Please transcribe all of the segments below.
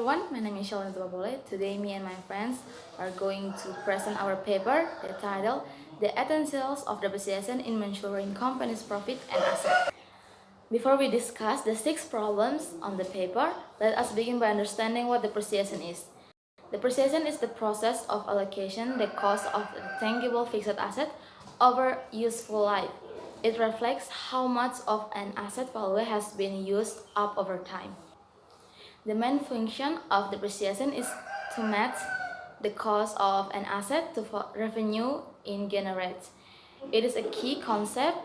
everyone, my name is Shalini Babole. Today me and my friends are going to present our paper, the title, The Essentials of Depreciation in Measuring Company's Profit and Asset. Before we discuss the 6 problems on the paper, let us begin by understanding what depreciation is. Depreciation is the process of allocation the cost of a tangible fixed asset over useful life. It reflects how much of an asset value has been used up over time. The main function of depreciation is to match the cost of an asset to revenue it generates. It is a key concept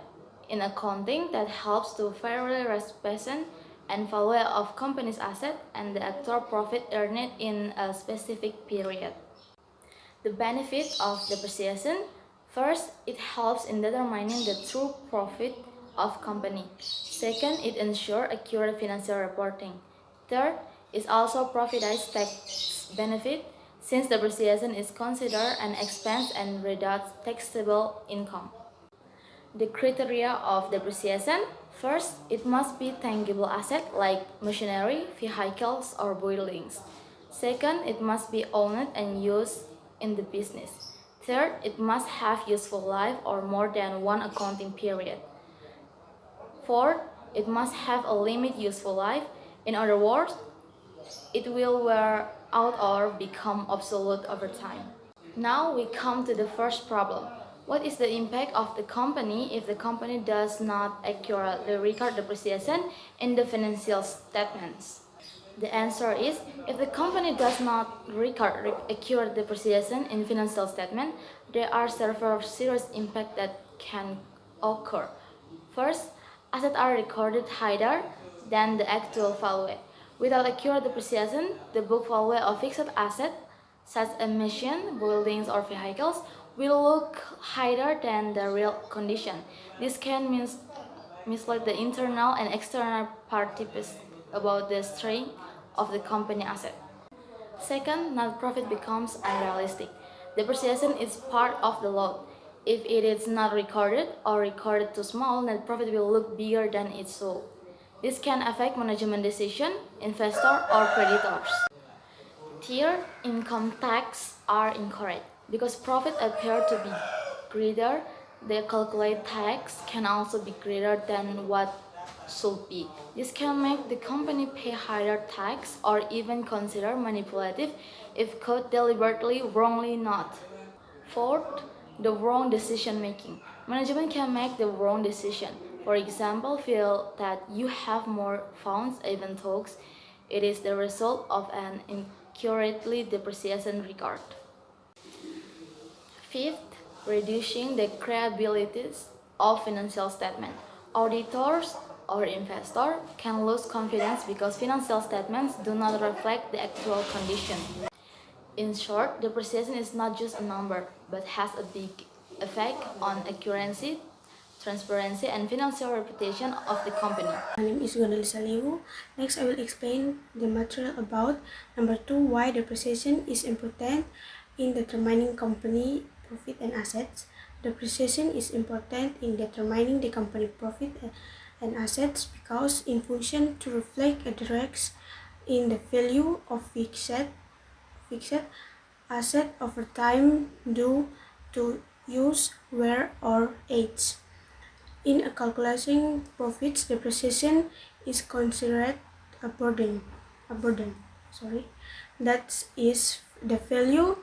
in accounting that helps to fairly represent and value of company's asset and the actual profit earned in a specific period. The benefit of depreciation: first, it helps in determining the true profit of company. Second, it ensures accurate financial reporting. Third, it also provides tax benefit since depreciation is considered an expense and reduces taxable income. The criteria of depreciation: first, it must be tangible asset like machinery, vehicles, or buildings. Second, it must be owned and used in the business. Third, it must have useful life or more than one accounting period. Fourth, it must have a limited useful life. In other words, it will wear out or become obsolete over time. Now we come to the first problem. What is the impact of the company if the company does not accurately record depreciation in the financial statements? The answer is, if the company does not record accurate depreciation in financial statement, there are several serious impacts that can occur. First, assets are recorded higher than the actual value. Without accurate depreciation, the book value of fixed assets, such as machines, buildings, or vehicles, will look higher than the real condition. This can mislead the internal and external parties about the strength of the company asset. Second, net profit becomes unrealistic. Depreciation is part of the load. If it is not recorded or recorded too small, net profit will look bigger than it should. This can affect management decision, investor, or creditors. Third, income tax are incorrect. Because profit appear to be greater, the calculated tax can also be greater than what should be. This can make the company pay higher tax or even consider manipulative if caught deliberately wrongly not. Fourth, the wrong decision making. Management can make the wrong decision. For example, feel that you have more funds even though it is the result of an inaccurately depreciation record. Fifth, reducing the credibility of financial statement. Auditors or investors can lose confidence because financial statements do not reflect the actual condition. In short, depreciation is not just a number, but has a big effect on accuracy, transparency, and financial reputation of the company. My name is Gondalisa Liu. Next, I will explain the material about number 2, why depreciation is important in determining company profit and assets. Depreciation is important in determining the company profit and assets because in function to reflect a direct in the value of fixed asset over time due to use, wear, or age. In calculating profits, depreciation is considered a burden. That is, the value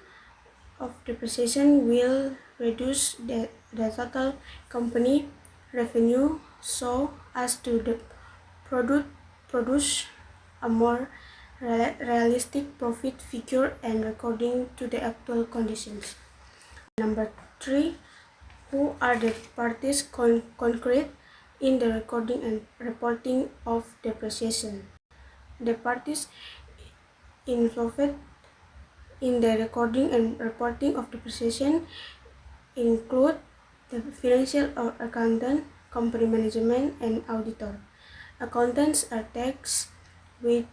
of depreciation will reduce the total company revenue so as to produce a more realistic profit figure and according to the actual conditions. Number 3, who are the parties concrete in the recording and reporting of depreciation? The parties involved in the recording and reporting of depreciation include the financial or accountant, company management, and auditor. Accountants are tasked with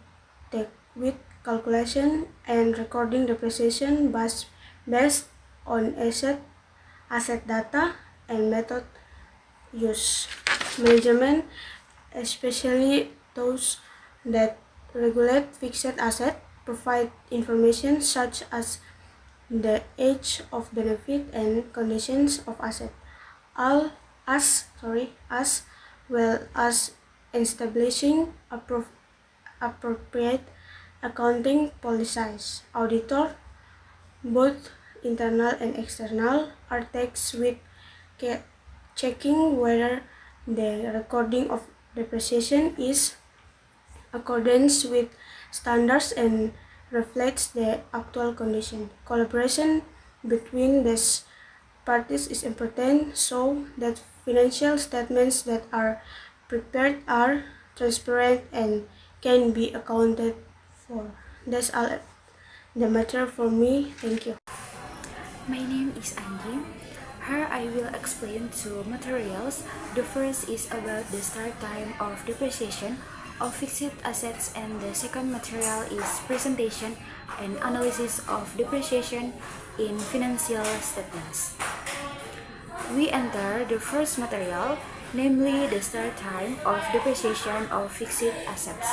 calculation and recording depreciation based on asset data and method used. Management, especially those that regulate fixed asset, provide information such as the age of benefit and conditions of asset, as well as establishing appropriate accounting policies. Auditor, both internal and external, are tasked with checking whether the recording of depreciation is accordance with standards and reflects the actual condition. Collaboration between these parties is important so that financial statements that are prepared are transparent and can be accounted for. That's all the matter for me. Thank you. My name is Angie. Here I will explain two materials. The first is about the start time of depreciation of fixed assets, and the second material is presentation and analysis of depreciation in financial statements. We enter the first material, namely the start time of depreciation of fixed assets.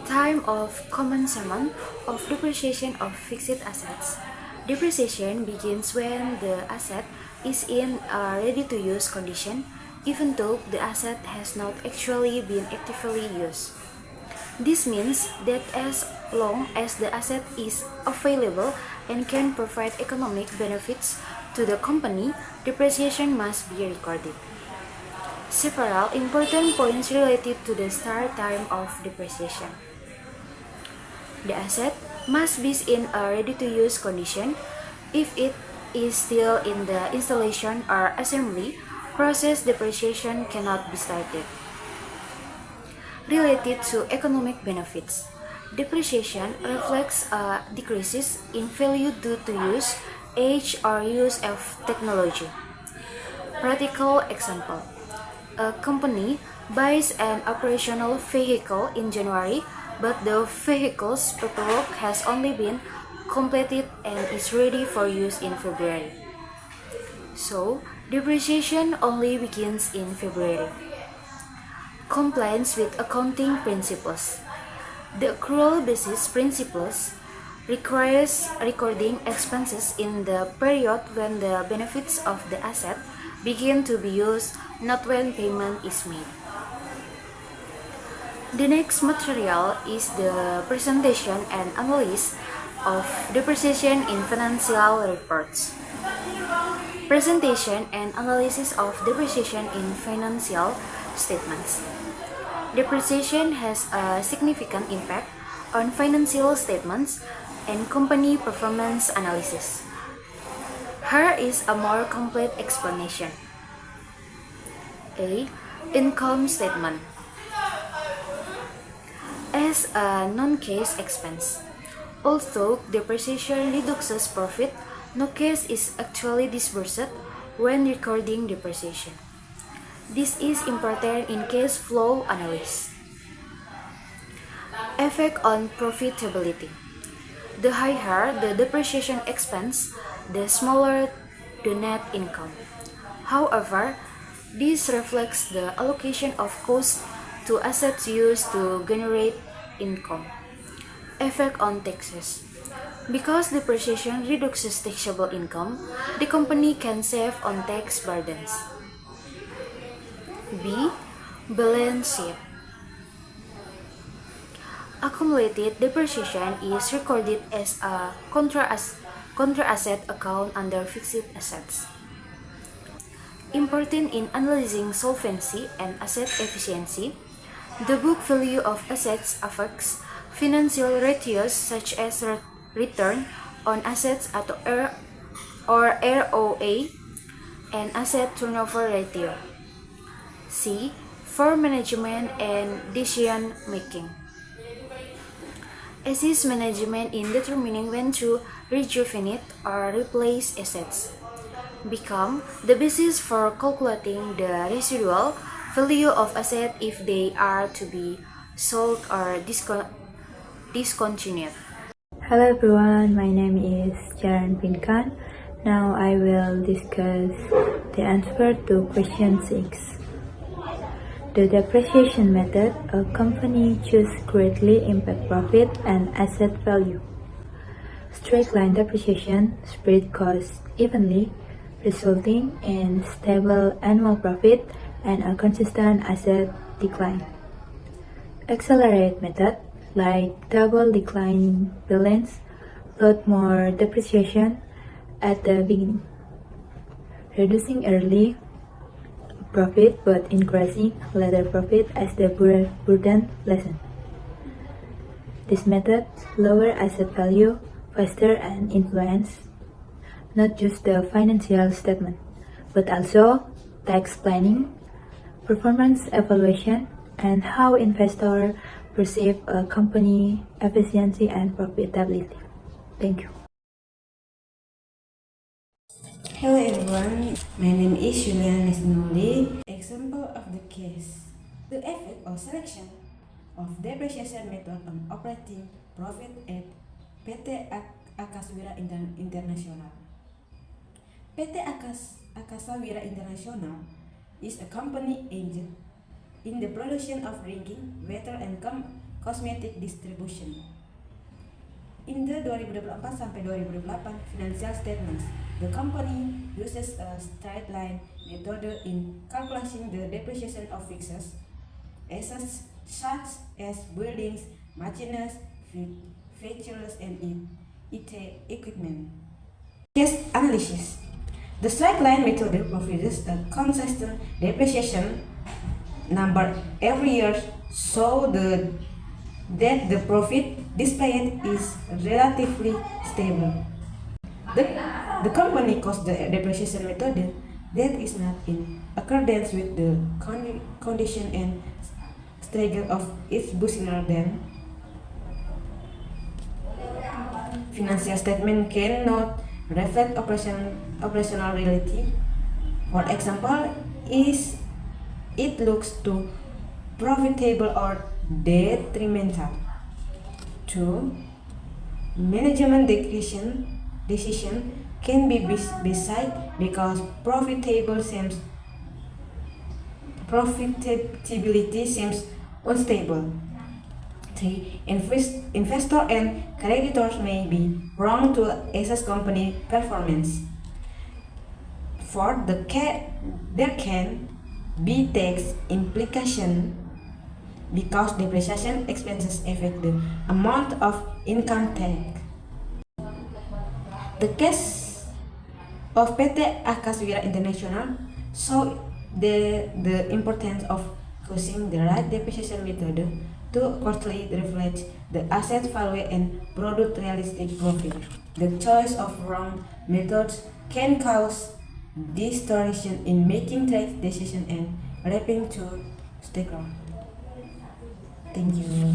Time of commencement of depreciation of fixed assets. Depreciation begins when the asset is in a ready-to-use condition, even though the asset has not actually been actively used. This means that as long as the asset is available and can provide economic benefits to the company, depreciation must be recorded. Several important points related to the start time of depreciation. The asset must be in a ready-to-use condition. If it is still in the installation or assembly process, depreciation cannot be started. Related to economic benefits, depreciation reflects decreases in value due to use, age, or use of technology. Practical example: a company buys an operational vehicle in January, but the vehicle's paperwork has only been completed and is ready for use in February. So, depreciation only begins in February. Compliance with accounting principles. The accrual basis principles requires recording expenses in the period when the benefits of the asset begin to be used, not when payment is made. The next material is the presentation and analysis of depreciation in financial reports. Presentation and analysis of depreciation in financial statements. Depreciation has a significant impact on financial statements and company performance analysis. Here is a more complete explanation. A. Income statement. As a non-cash expense, although depreciation reduces profit, no cash is actually disbursed when recording depreciation. This is important in cash flow analysis. Effect on profitability. The higher the depreciation expense, the smaller the net income. However, this reflects the allocation of cost to assets used to generate income. Effect on taxes. Because depreciation reduces taxable income, the company can save on tax burdens. B. Balance sheet. Accumulated depreciation is recorded as a contra asset account under fixed assets. Important in analyzing solvency and asset efficiency, the book value of assets affects financial ratios such as return on assets or ROA and asset turnover ratio. C. For management and decision making. Assist management in determining when to rejuvenate or replace assets. Become the basis for calculating the residual value of assets if they are to be sold or discontinued. Hello everyone, my name is Jaran Pinkan. Now I will discuss the answer to question 6. The depreciation method a company chooses greatly impact profit and asset value. Straight line depreciation spread costs evenly, resulting in stable annual profit and a consistent asset decline. Accelerate method, like double declining balance, load more depreciation at the beginning, reducing early profit but increasing later profit as the burden lessens. This method lower asset value faster and influence not just the financial statement, but also tax planning, performance evaluation, and how investors perceive a company efficiency and profitability. Thank you. Hello everyone, my name is Juliana Nesnuli. Example of the case: the effect or selection of depreciation method on operating profit at PT Akaswira International. PT Akasawira International is a company engaged in the production of drinking water and cosmetic distribution. In the 2024-2028 financial statements, the company uses a straight line method in calculating the depreciation of fixed assets such as buildings, machines, vehicles, and IT equipment. Case analysis: the straight line method provides a consistent depreciation number every year, so that the profit displayed is relatively stable. The company costs the depreciation method that is not in accordance with the condition and strategy of its business. Then financial statement cannot reflect operational reality. For example, is it looks too profitable or detrimental. 2. Management decision can be beside because profitability seems unstable. 3. Investor and creditors may be wrong to assess company performance. 4. There can be tax implication because depreciation expenses affect the amount of income tax. The case of PT Akaswira International shows the importance of choosing the right depreciation method to accurately reflect the asset value and produce realistic profit. The choice of wrong methods can cause distortion in making trade decisions and reaping to stakeholders. Thank you.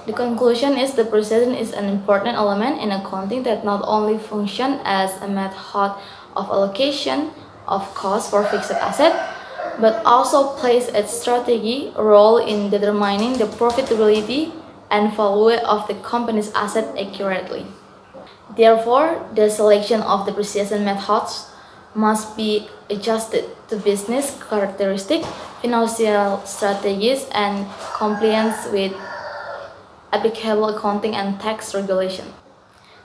The conclusion is depreciation is an important element in accounting that not only functions as a method of allocation of costs for fixed assets, but also plays a strategic role in determining the profitability and value of the company's asset accurately. Therefore, the selection of depreciation methods must be adjusted to business characteristics, financial strategies, and compliance with applicable accounting and tax regulation.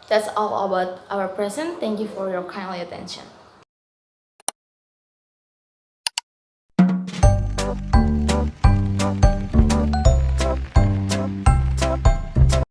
That's all about our present. Thank you for your kindly attention.